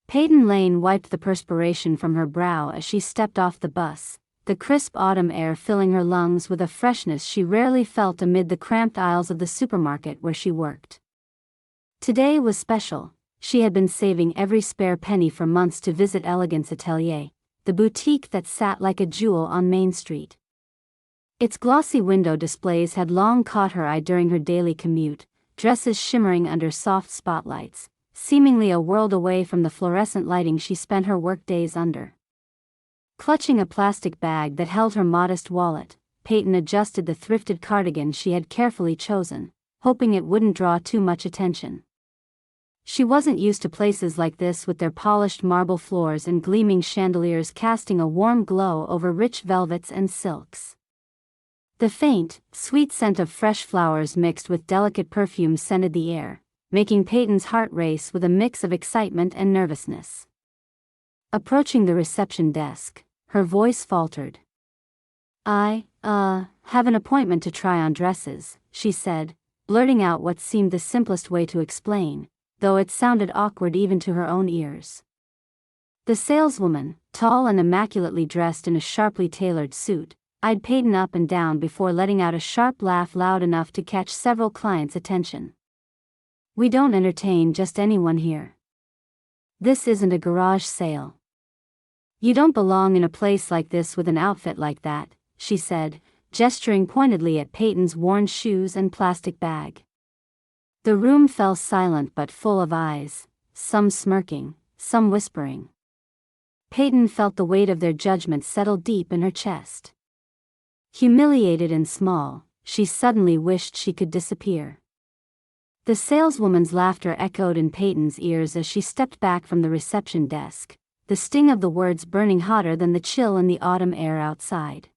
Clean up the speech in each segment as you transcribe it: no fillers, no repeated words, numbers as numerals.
Peyton Lane wiped the perspiration from her brow as she stepped off the bus, the crisp autumn air filling her lungs with a freshness she rarely felt amid the cramped aisles of the supermarket where she worked. Today was special. She had been saving every spare penny for months to visit Elegance Atelier, the boutique that sat like a jewel on Main Street. Its glossy window displays had long caught her eye during her daily commute, dresses shimmering under soft spotlights, seemingly a world away from the fluorescent lighting she spent her workdays under. Clutching a plastic bag that held her modest wallet, Peyton adjusted the thrifted cardigan she had carefully chosen, hoping it wouldn't draw too much attention. She wasn't used to places like this with their polished marble floors and gleaming chandeliers casting a warm glow over rich velvets and silks. The faint, sweet scent of fresh flowers mixed with delicate perfumes scented the air, making Peyton's heart race with a mix of excitement and nervousness. Approaching the reception desk, her voice faltered. "I have an appointment to try on dresses," she said, blurting out what seemed the simplest way to explain, though it sounded awkward even to her own ears. The saleswoman, tall and immaculately dressed in a sharply tailored suit, eyed Peyton up and down before letting out a sharp laugh loud enough to catch several clients' attention. "We don't entertain just anyone here. This isn't a garage sale. You don't belong in a place like this with an outfit like that," she said, gesturing pointedly at Peyton's worn shoes and plastic bag. The room fell silent but full of eyes, some smirking, some whispering. Peyton felt the weight of their judgment settle deep in her chest. Humiliated and small, she suddenly wished she could disappear. The saleswoman's laughter echoed in Peyton's ears as she stepped back from the reception desk, the sting of the words burning hotter than the chill in the autumn air outside.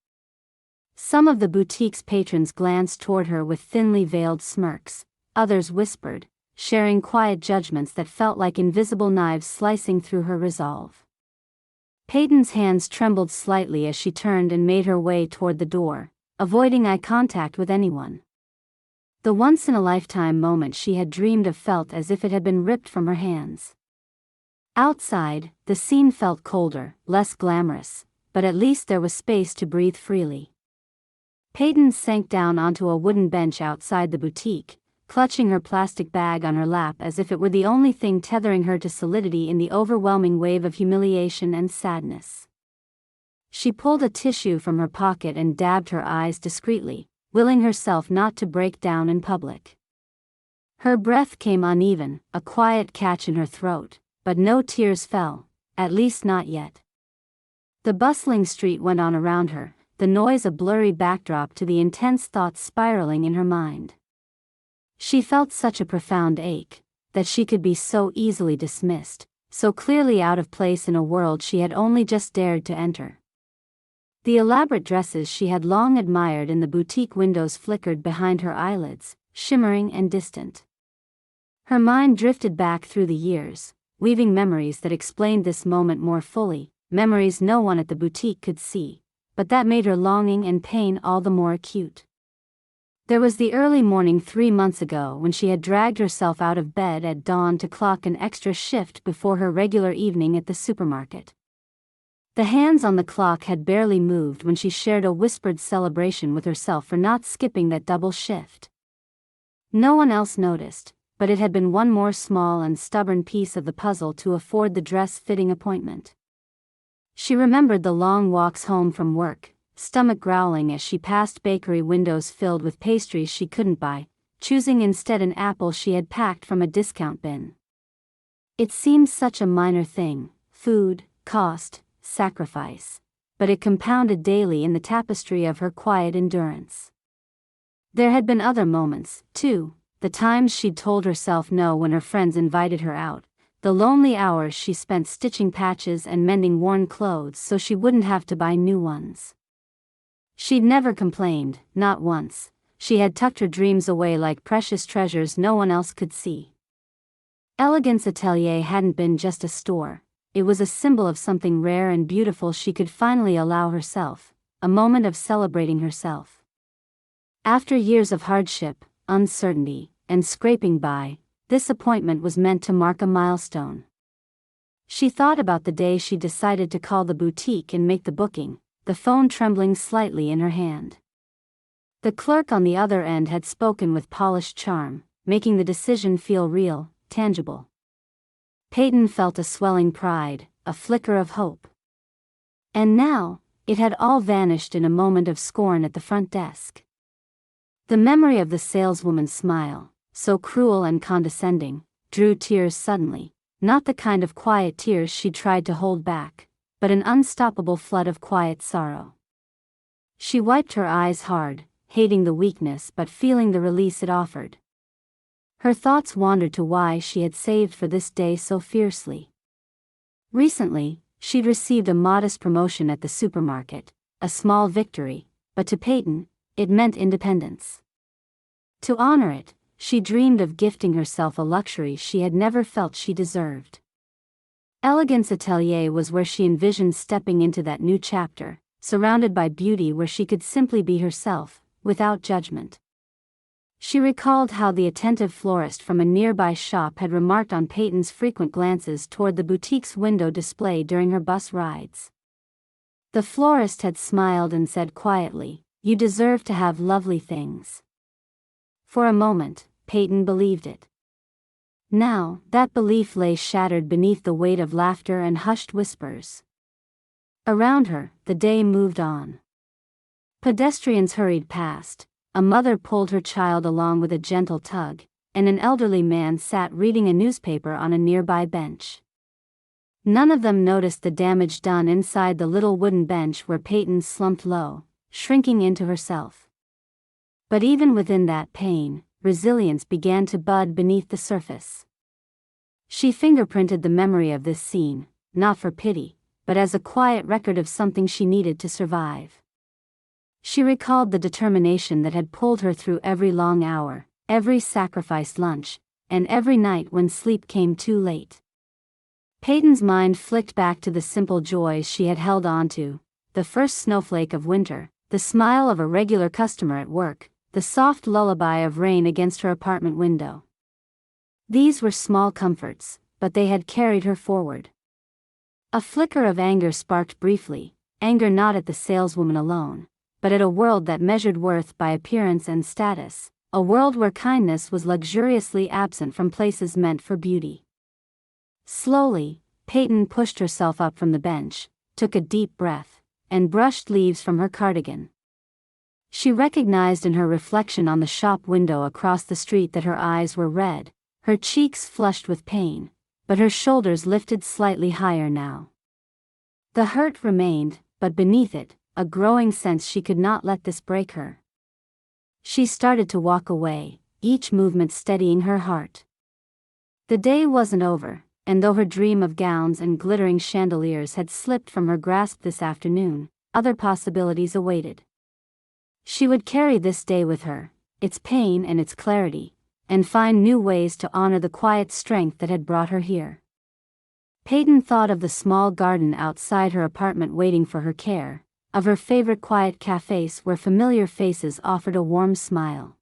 Some of the boutique's patrons glanced toward her with thinly veiled smirks. Others whispered, sharing quiet judgments that felt like invisible knives slicing through her resolve. Peyton's hands trembled slightly as she turned and made her way toward the door, avoiding eye contact with anyone. The once-in-a-lifetime moment she had dreamed of felt as if it had been ripped from her hands. Outside, the scene felt colder, less glamorous, but at least there was space to breathe freely. Peyton sank down onto a wooden bench outside the boutique, clutching her plastic bag on her lap as if it were the only thing tethering her to solidity in the overwhelming wave of humiliation and sadness. She pulled a tissue from her pocket and dabbed her eyes discreetly, willing herself not to break down in public. Her breath came uneven, a quiet catch in her throat, but no tears fell, at least not yet. The bustling street went on around her, the noise a blurry backdrop to the intense thoughts spiraling in her mind. She felt such a profound ache, that she could be so easily dismissed, so clearly out of place in a world she had only just dared to enter. The elaborate dresses she had long admired in the boutique windows flickered behind her eyelids, shimmering and distant. Her mind drifted back through the years, weaving memories that explained this moment more fully, memories no one at the boutique could see, but that made her longing and pain all the more acute. There was the early morning 3 months ago when she had dragged herself out of bed at dawn to clock an extra shift before her regular evening at the supermarket. The hands on the clock had barely moved when she shared a whispered celebration with herself for not skipping that double shift. No one else noticed, but it had been one more small and stubborn piece of the puzzle to afford the dress-fitting appointment. She remembered the long walks home from work, stomach growling as she passed bakery windows filled with pastries she couldn't buy, choosing instead an apple she had packed from a discount bin. It seemed such a minor thing, food, cost, sacrifice, but it compounded daily in the tapestry of her quiet endurance. There had been other moments, too, the times she'd told herself no when her friends invited her out, the lonely hours she spent stitching patches and mending worn clothes so she wouldn't have to buy new ones. She'd never complained, not once. She had tucked her dreams away like precious treasures no one else could see. Elegance Atelier hadn't been just a store, it was a symbol of something rare and beautiful she could finally allow herself, a moment of celebrating herself. After years of hardship, uncertainty, and scraping by, this appointment was meant to mark a milestone. She thought about the day she decided to call the boutique and make the booking, the phone trembling slightly in her hand. The clerk on the other end had spoken with polished charm, making the decision feel real, tangible. Peyton felt a swelling pride, a flicker of hope. And now, it had all vanished in a moment of scorn at the front desk. The memory of the saleswoman's smile, so cruel and condescending, drew tears suddenly, not the kind of quiet tears she'd tried to hold back, but an unstoppable flood of quiet sorrow. She wiped her eyes hard, hating the weakness but feeling the release it offered. Her thoughts wandered to why she had saved for this day so fiercely. Recently, she'd received a modest promotion at the supermarket, a small victory, but to Peyton, it meant independence. To honor it, she dreamed of gifting herself a luxury she had never felt she deserved. Elegance Atelier was where she envisioned stepping into that new chapter, surrounded by beauty where she could simply be herself, without judgment. She recalled how the attentive florist from a nearby shop had remarked on Peyton's frequent glances toward the boutique's window display during her bus rides. The florist had smiled and said quietly, "You deserve to have lovely things." For a moment, Peyton believed it. Now, that belief lay shattered beneath the weight of laughter and hushed whispers. Around her, the day moved on. Pedestrians hurried past, a mother pulled her child along with a gentle tug, and an elderly man sat reading a newspaper on a nearby bench. None of them noticed the damage done inside the little wooden bench where Peyton slumped low, shrinking into herself. But even within that pain, resilience began to bud beneath the surface. She fingerprinted the memory of this scene, not for pity, but as a quiet record of something she needed to survive. She recalled the determination that had pulled her through every long hour, every sacrificed lunch, and every night when sleep came too late. Peyton's mind flicked back to the simple joys she had held on to, the first snowflake of winter, the smile of a regular customer at work, the soft lullaby of rain against her apartment window. These were small comforts, but they had carried her forward. A flicker of anger sparked briefly, anger not at the saleswoman alone, but at a world that measured worth by appearance and status, a world where kindness was luxuriously absent from places meant for beauty. Slowly, Peyton pushed herself up from the bench, took a deep breath, and brushed leaves from her cardigan. She recognized in her reflection on the shop window across the street that her eyes were red, her cheeks flushed with pain, but her shoulders lifted slightly higher now. The hurt remained, but beneath it, a growing sense she could not let this break her. She started to walk away, each movement steadying her heart. The day wasn't over, and though her dream of gowns and glittering chandeliers had slipped from her grasp this afternoon, other possibilities awaited. She would carry this day with her, its pain and its clarity, and find new ways to honor the quiet strength that had brought her here. Peyton thought of the small garden outside her apartment waiting for her care, of her favorite quiet cafes where familiar faces offered a warm smile.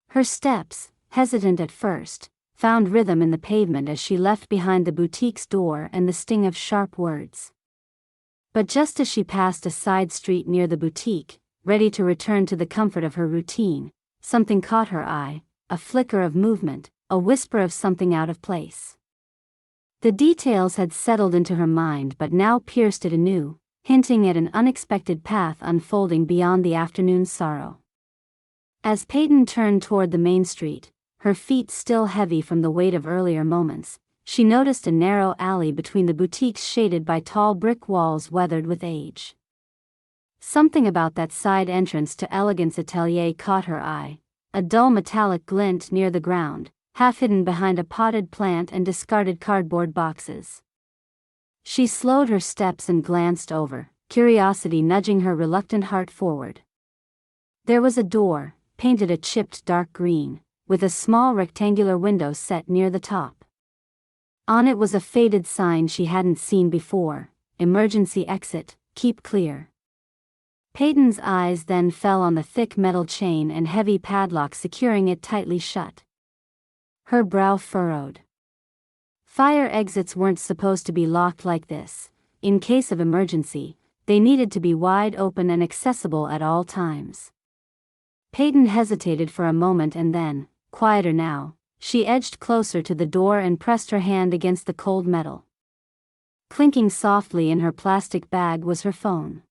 Her steps, hesitant at first, found rhythm in the pavement as she left behind the boutique's door and the sting of sharp words. But just as she passed a side street near the boutique, ready to return to the comfort of her routine, something caught her eye, a flicker of movement, a whisper of something out of place. The details had settled into her mind but now pierced it anew, hinting at an unexpected path unfolding beyond the afternoon's sorrow. As Peyton turned toward the main street, her feet still heavy from the weight of earlier moments, she noticed a narrow alley between the boutiques shaded by tall brick walls weathered with age. Something about that side entrance to Elegance Atelier caught her eye, a dull metallic glint near the ground, half hidden behind a potted plant and discarded cardboard boxes. She slowed her steps and glanced over, curiosity nudging her reluctant heart forward. There was a door, painted a chipped dark green, with a small rectangular window set near the top. On it was a faded sign she hadn't seen before, "Emergency exit, keep clear." Peyton's eyes then fell on the thick metal chain and heavy padlock securing it tightly shut. Her brow furrowed. Fire exits weren't supposed to be locked like this. In case of emergency, they needed to be wide open and accessible at all times. Peyton hesitated for a moment and then, quieter now, she edged closer to the door and pressed her hand against the cold metal. Clinking softly in her plastic bag was her phone.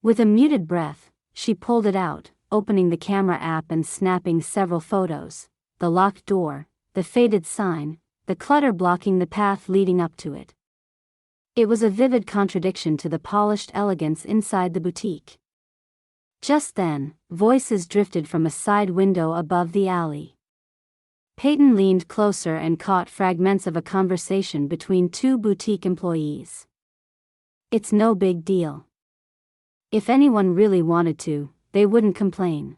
With a muted breath, she pulled it out, opening the camera app and snapping several photos: the locked door, the faded sign, the clutter blocking the path leading up to it. It was a vivid contradiction to the polished elegance inside the boutique. Just then, voices drifted from a side window above the alley. Peyton leaned closer and caught fragments of a conversation between two boutique employees. "It's no big deal. If anyone really wanted to, they wouldn't complain.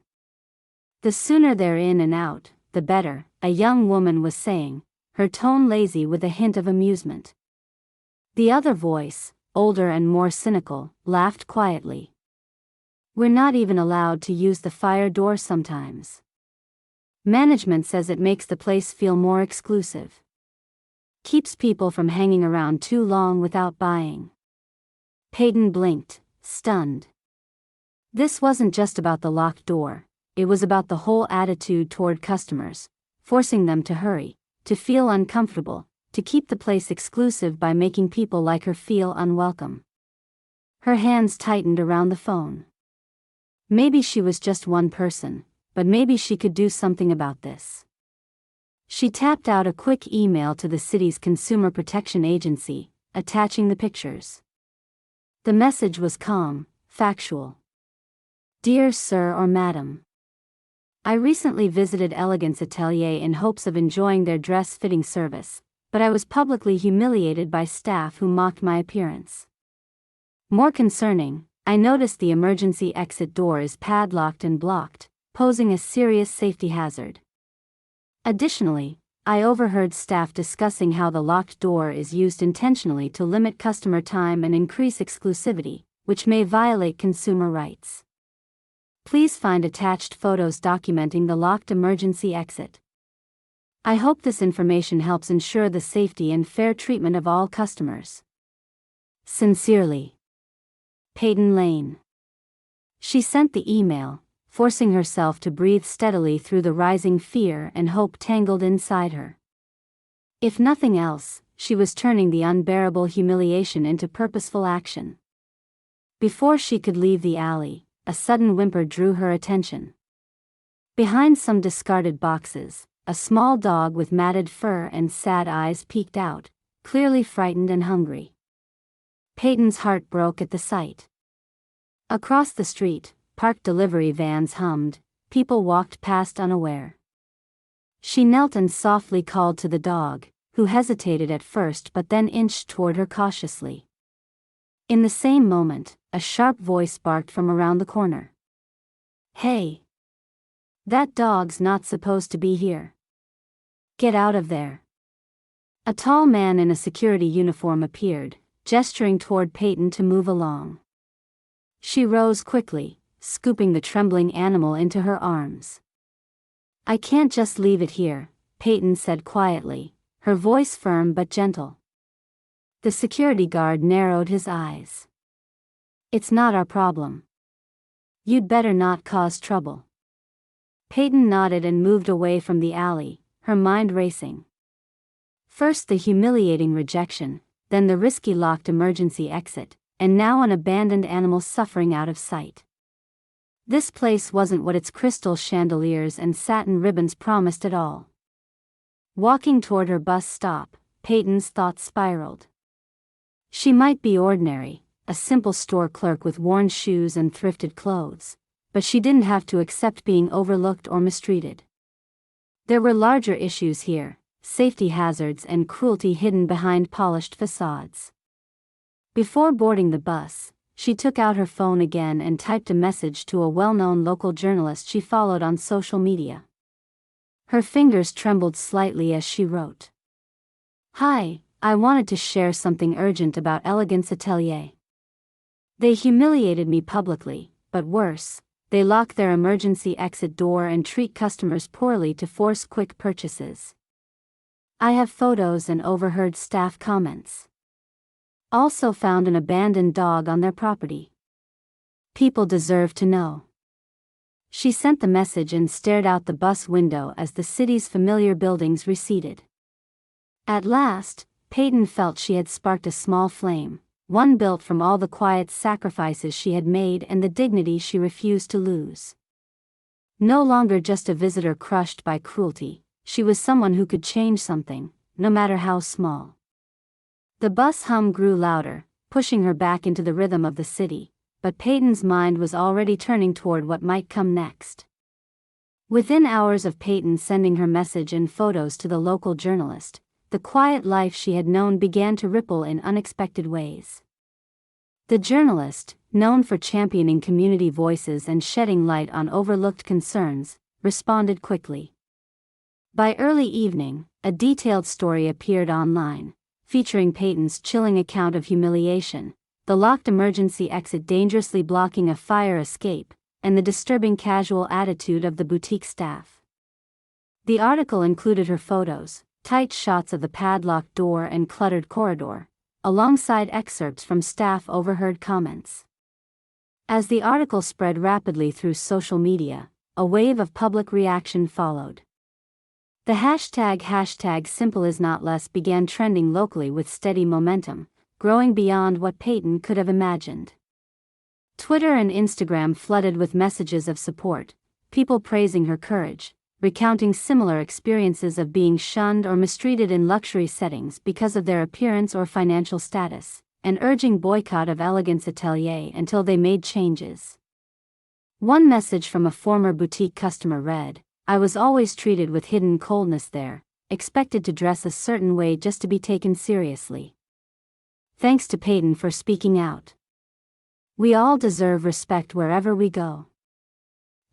The sooner they're in and out, the better," a young woman was saying, her tone lazy with a hint of amusement. The other voice, older and more cynical, laughed quietly. "We're not even allowed to use the fire door sometimes. Management says it makes the place feel more exclusive. Keeps people from hanging around too long without buying." Peyton blinked, stunned. This wasn't just about the locked door, it was about the whole attitude toward customers, forcing them to hurry, to feel uncomfortable, to keep the place exclusive by making people like her feel unwelcome. Her hands tightened around the phone. Maybe she was just one person, but maybe she could do something about this. She tapped out a quick email to the city's Consumer Protection Agency, attaching the pictures. The message was calm, factual. "Dear Sir or Madam, I recently visited Elegance Atelier in hopes of enjoying their dress-fitting service, but I was publicly humiliated by staff who mocked my appearance. More concerning, I noticed the emergency exit door is padlocked and blocked, posing a serious safety hazard. Additionally, I overheard staff discussing how the locked door is used intentionally to limit customer time and increase exclusivity, which may violate consumer rights. Please find attached photos documenting the locked emergency exit. I hope this information helps ensure the safety and fair treatment of all customers. Sincerely, Peyton Lane." She sent the email, forcing herself to breathe steadily through the rising fear and hope tangled inside her. If nothing else, she was turning the unbearable humiliation into purposeful action. Before she could leave the alley, a sudden whimper drew her attention. Behind some discarded boxes, a small dog with matted fur and sad eyes peeked out, clearly frightened and hungry. Peyton's heart broke at the sight. Across the street, parked delivery vans hummed, people walked past unaware. She knelt and softly called to the dog, who hesitated at first but then inched toward her cautiously. In the same moment, a sharp voice barked from around the corner. "Hey! That dog's not supposed to be here. Get out of there." A tall man in a security uniform appeared, gesturing toward Peyton to move along. She rose quickly, scooping the trembling animal into her arms. "I can't just leave it here," Peyton said quietly, her voice firm but gentle. The security guard narrowed his eyes. "It's not our problem. You'd better not cause trouble." Peyton nodded and moved away from the alley, her mind racing. First the humiliating rejection, then the risky locked emergency exit, and now an abandoned animal suffering out of sight. This place wasn't what its crystal chandeliers and satin ribbons promised at all. Walking toward her bus stop, Peyton's thoughts spiraled. She might be ordinary, a simple store clerk with worn shoes and thrifted clothes, but she didn't have to accept being overlooked or mistreated. There were larger issues here, safety hazards and cruelty hidden behind polished facades. Before boarding the bus, she took out her phone again and typed a message to a well-known local journalist she followed on social media. Her fingers trembled slightly as she wrote. "Hi, I wanted to share something urgent about Elegance Atelier. They humiliated me publicly, but worse, they lock their emergency exit door and treat customers poorly to force quick purchases. I have photos and overheard staff comments. Also found an abandoned dog on their property. People deserve to know. She sent the message and stared out the bus window as the city's familiar buildings receded. At last, Peyton felt she had sparked a small flame, one built from all the quiet sacrifices she had made and the dignity she refused to lose. No longer just a visitor crushed by cruelty, she was someone who could change something, no matter how small. The bus hum grew louder, pushing her back into the rhythm of the city, but Peyton's mind was already turning toward what might come next. Within hours of Peyton sending her message and photos to the local journalist, the quiet life she had known began to ripple in unexpected ways. The journalist, known for championing community voices and shedding light on overlooked concerns, responded quickly. By early evening, a detailed story appeared online, featuring Peyton's chilling account of humiliation, the locked emergency exit dangerously blocking a fire escape, and the disturbing casual attitude of the boutique staff. The article included her photos, tight shots of the padlocked door and cluttered corridor, alongside excerpts from staff overheard comments. As the article spread rapidly through social media, a wave of public reaction followed. The hashtag simple is not less began trending locally with steady momentum, growing beyond what Peyton could have imagined. Twitter and Instagram flooded with messages of support, people praising her courage, recounting similar experiences of being shunned or mistreated in luxury settings because of their appearance or financial status, and urging boycott of Elegance Atelier until they made changes. One message from a former boutique customer read, "I was always treated with hidden coldness there, expected to dress a certain way just to be taken seriously. Thanks to Peyton for speaking out. We all deserve respect wherever we go."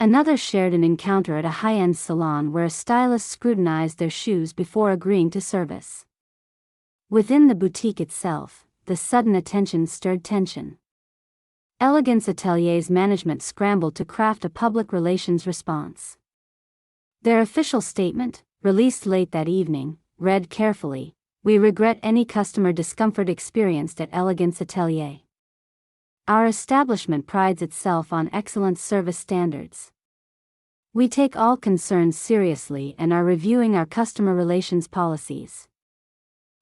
Another shared an encounter at a high-end salon where a stylist scrutinized their shoes before agreeing to service. Within the boutique itself, the sudden attention stirred tension. Elegance Atelier's management scrambled to craft a public relations response. Their official statement, released late that evening, read carefully, "We regret any customer discomfort experienced at Elegance Atelier. Our establishment prides itself on excellent service standards. We take all concerns seriously and are reviewing our customer relations policies.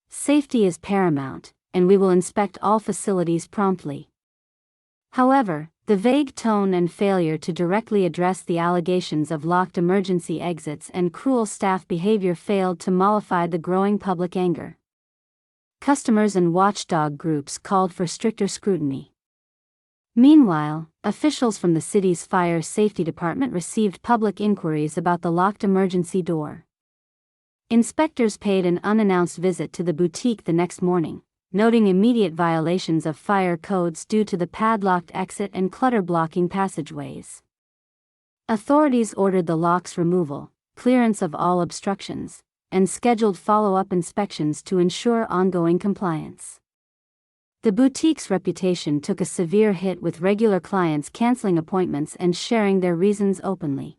Safety is paramount, and we will inspect all facilities promptly." However, the vague tone and failure to directly address the allegations of locked emergency exits and cruel staff behavior failed to mollify the growing public anger. Customers and watchdog groups called for stricter scrutiny. Meanwhile, officials from the city's fire safety department received public inquiries about the locked emergency door. Inspectors paid an unannounced visit to the boutique the next morning, noting immediate violations of fire codes due to the padlocked exit and clutter-blocking passageways. Authorities ordered the lock's removal, clearance of all obstructions, and scheduled follow-up inspections to ensure ongoing compliance. The boutique's reputation took a severe hit, with regular clients canceling appointments and sharing their reasons openly.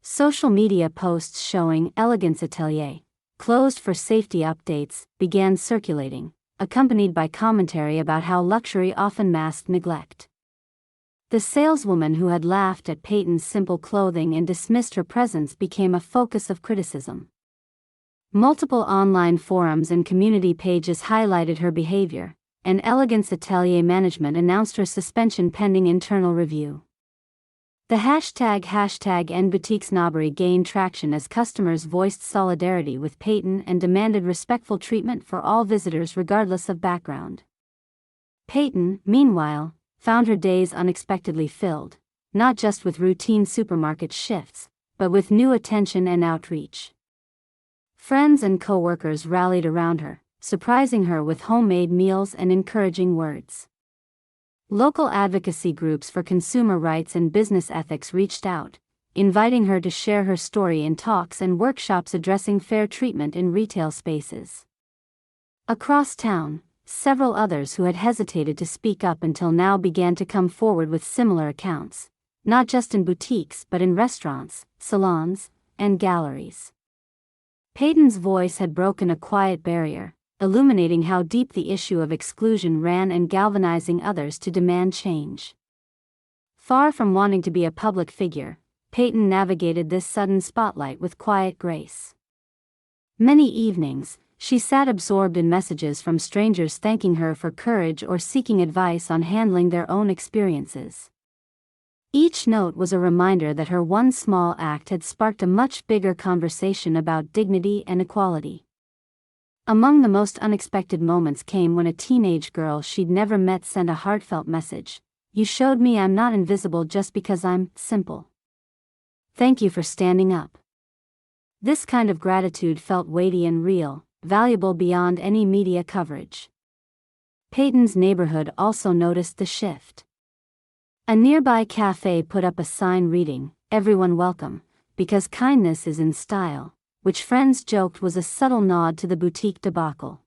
Social media posts showing Elegance Atelier, closed for safety updates, began circulating, accompanied by commentary about how luxury often masked neglect. The saleswoman who had laughed at Peyton's simple clothing and dismissed her presence became a focus of criticism. Multiple online forums and community pages highlighted her behavior, and Elegance Atelier management announced her suspension pending internal review. The hashtag end boutique snobbery gained traction as customers voiced solidarity with Peyton and demanded respectful treatment for all visitors regardless of background. Peyton, meanwhile, found her days unexpectedly filled, not just with routine supermarket shifts, but with new attention and outreach. Friends and co-workers rallied around her, surprising her with homemade meals and encouraging words. Local advocacy groups for consumer rights and business ethics reached out, inviting her to share her story in talks and workshops addressing fair treatment in retail spaces. Across town, several others who had hesitated to speak up until now began to come forward with similar accounts, not just in boutiques but in restaurants, salons, and galleries. Peyton's voice had broken a quiet barrier, illuminating how deep the issue of exclusion ran and galvanizing others to demand change. Far from wanting to be a public figure, Peyton navigated this sudden spotlight with quiet grace. Many evenings, she sat absorbed in messages from strangers thanking her for courage or seeking advice on handling their own experiences. Each note was a reminder that her one small act had sparked a much bigger conversation about dignity and equality. Among the most unexpected moments came when a teenage girl she'd never met sent a heartfelt message. "You showed me I'm not invisible just because I'm simple. Thank you for standing up." This kind of gratitude felt weighty and real, valuable beyond any media coverage. Peyton's neighborhood also noticed the shift. A nearby cafe put up a sign reading, "Everyone welcome, because kindness is in style," which friends joked was a subtle nod to the boutique debacle.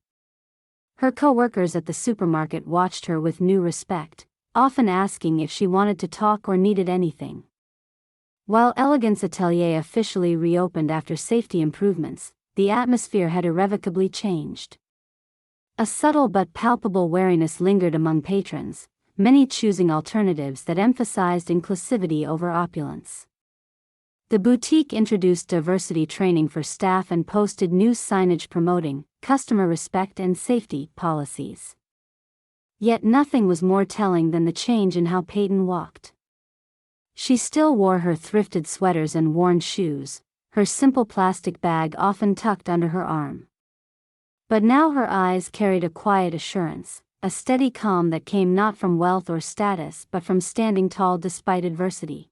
Her co-workers at the supermarket watched her with new respect, often asking if she wanted to talk or needed anything. While Elegance Atelier officially reopened after safety improvements, the atmosphere had irrevocably changed. A subtle but palpable wariness lingered among patrons, many choosing alternatives that emphasized inclusivity over opulence. The boutique introduced diversity training for staff and posted new signage promoting customer respect and safety policies. Yet nothing was more telling than the change in how Peyton walked. She still wore her thrifted sweaters and worn shoes, her simple plastic bag often tucked under her arm. But now her eyes carried a quiet assurance, a steady calm that came not from wealth or status but from standing tall despite adversity.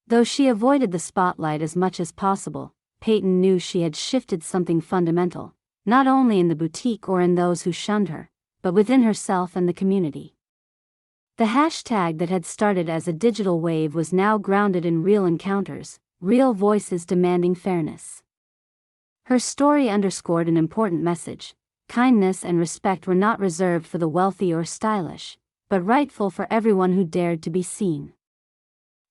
Though she avoided the spotlight as much as possible, Peyton knew she had shifted something fundamental, not only in the boutique or in those who shunned her, but within herself and the community. The hashtag that had started as a digital wave was now grounded in real encounters, real voices demanding fairness. Her story underscored an important message: kindness and respect were not reserved for the wealthy or stylish, but rightful for everyone who dared to be seen.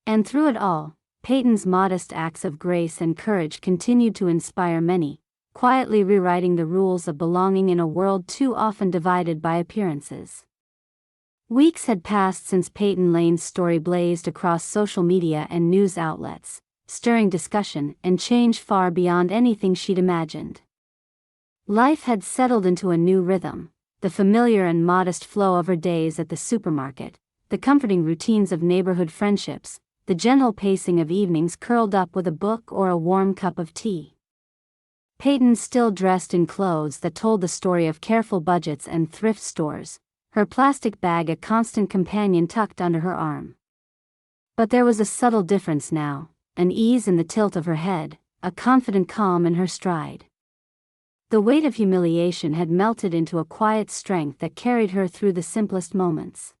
And through it all, Peyton's modest acts of grace and courage continued to inspire many, quietly rewriting the rules of belonging in a world too often divided by appearances. Weeks had passed since Peyton Lane's story blazed across social media and news outlets, stirring discussion and change far beyond anything she'd imagined. Life had settled into a new rhythm, the familiar and modest flow of her days at the supermarket, the comforting routines of neighborhood friendships, the gentle pacing of evenings curled up with a book or a warm cup of tea. Peyton still dressed in clothes that told the story of careful budgets and thrift stores, her plastic bag a constant companion tucked under her arm. But there was a subtle difference now, an ease in the tilt of her head, a confident calm in her stride. The weight of humiliation had melted into a quiet strength that carried her through the simplest moments.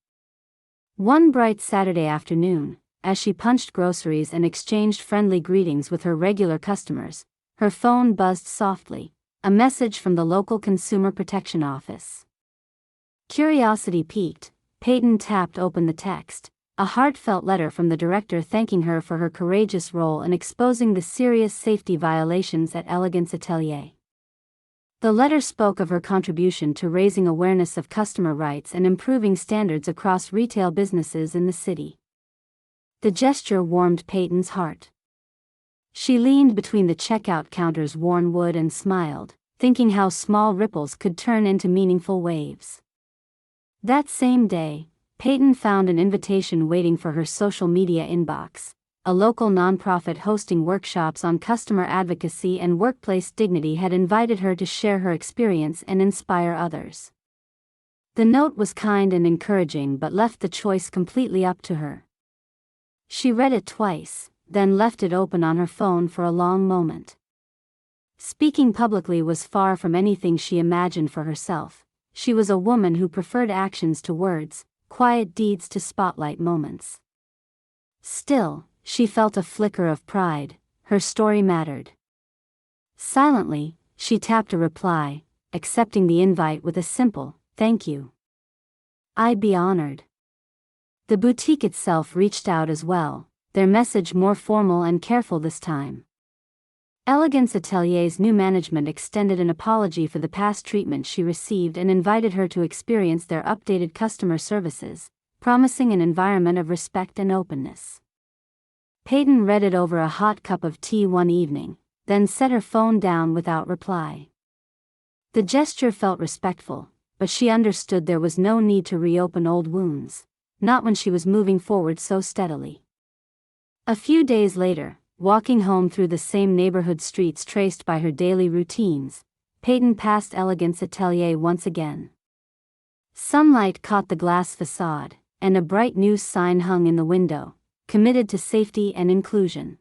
One bright Saturday afternoon, as she punched groceries and exchanged friendly greetings with her regular customers, her phone buzzed softly, a message from the local Consumer Protection Office. Curiosity piqued, Peyton tapped open the text, a heartfelt letter from the director thanking her for her courageous role in exposing the serious safety violations at Elegance Atelier. The letter spoke of her contribution to raising awareness of customer rights and improving standards across retail businesses in the city. The gesture warmed Peyton's heart. She leaned between the checkout counter's worn wood and smiled, thinking how small ripples could turn into meaningful waves. That same day, Peyton found an invitation waiting for her social media inbox. A local nonprofit hosting workshops on customer advocacy and workplace dignity had invited her to share her experience and inspire others. The note was kind and encouraging but left the choice completely up to her. She read it twice, then left it open on her phone for a long moment. Speaking publicly was far from anything she imagined for herself. She was a woman who preferred actions to words, quiet deeds to spotlight moments. Still, she felt a flicker of pride. Her story mattered. Silently, she tapped a reply, accepting the invite with a simple, "Thank you. I'd be honored." The boutique itself reached out as well, their message more formal and careful this time. Elegance Atelier's new management extended an apology for the past treatment she received and invited her to experience their updated customer services, promising an environment of respect and openness. Peyton read it over a hot cup of tea one evening, then set her phone down without reply. The gesture felt respectful, but she understood there was no need to reopen old wounds, not when she was moving forward so steadily. A few days later, walking home through the same neighborhood streets traced by her daily routines, Peyton passed Elegance Atelier once again. Sunlight caught the glass facade, and a bright news sign hung in the window, committed to safety and inclusion.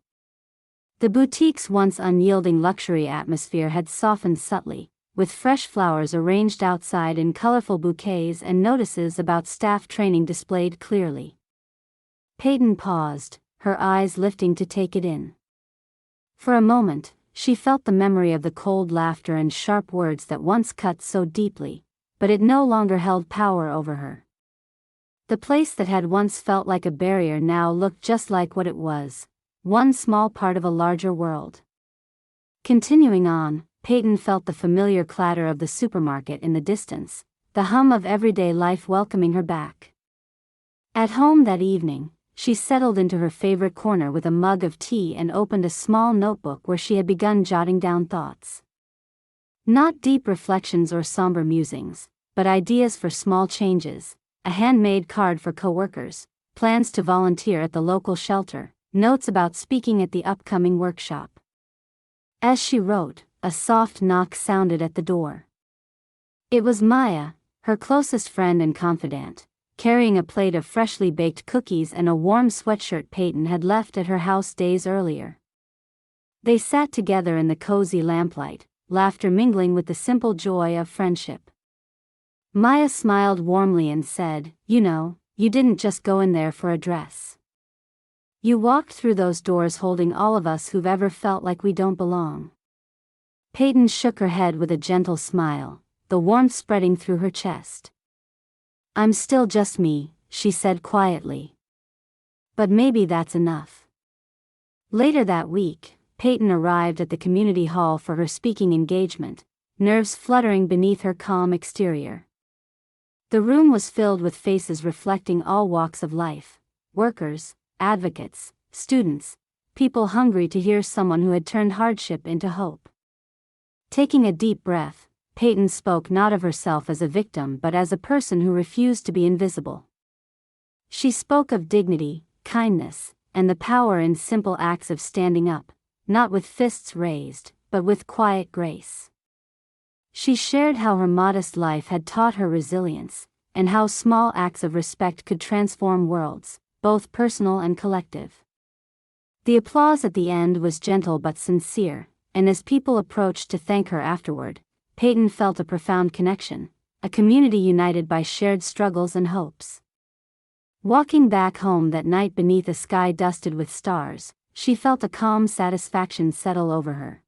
The boutique's once unyielding luxury atmosphere had softened subtly, with fresh flowers arranged outside in colorful bouquets and notices about staff training displayed clearly. Peyton paused, her eyes lifting to take it in. For a moment, she felt the memory of the cold laughter and sharp words that once cut so deeply, but it no longer held power over her. The place that had once felt like a barrier now looked just like what it was, one small part of a larger world. Continuing on, Peyton felt the familiar clatter of the supermarket in the distance, the hum of everyday life welcoming her back. At home that evening, she settled into her favorite corner with a mug of tea and opened a small notebook where she had begun jotting down thoughts. Not deep reflections or somber musings, but ideas for small changes, a handmade card for coworkers, plans to volunteer at the local shelter, notes about speaking at the upcoming workshop. As she wrote, a soft knock sounded at the door. It was Maya, her closest friend and confidant, carrying a plate of freshly baked cookies and a warm sweatshirt Peyton had left at her house days earlier. They sat together in the cozy lamplight, laughter mingling with the simple joy of friendship. Maya smiled warmly and said, "You know, you didn't just go in there for a dress. You walked through those doors holding all of us who've ever felt like we don't belong." Peyton shook her head with a gentle smile, the warmth spreading through her chest. "I'm still just me," she said quietly. "But maybe that's enough." Later that week, Peyton arrived at the community hall for her speaking engagement, nerves fluttering beneath her calm exterior. The room was filled with faces reflecting all walks of life: workers, advocates, students, people hungry to hear someone who had turned hardship into hope. Taking a deep breath, Peyton spoke not of herself as a victim but as a person who refused to be invisible. She spoke of dignity, kindness, and the power in simple acts of standing up, not with fists raised, but with quiet grace. She shared how her modest life had taught her resilience, and how small acts of respect could transform worlds, both personal and collective. The applause at the end was gentle but sincere, and as people approached to thank her afterward, Peyton felt a profound connection, a community united by shared struggles and hopes. Walking back home that night beneath a sky dusted with stars, she felt a calm satisfaction settle over her.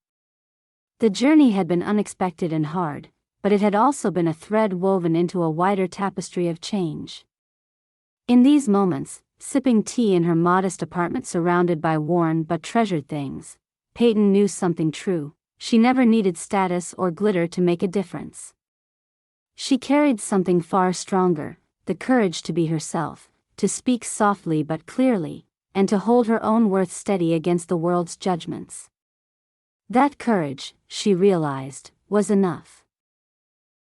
The journey had been unexpected and hard, but it had also been a thread woven into a wider tapestry of change. In these moments, sipping tea in her modest apartment surrounded by worn but treasured things, Peyton knew something true: she never needed status or glitter to make a difference. She carried something far stronger, the courage to be herself, to speak softly but clearly, and to hold her own worth steady against the world's judgments. That courage, she realized, was enough.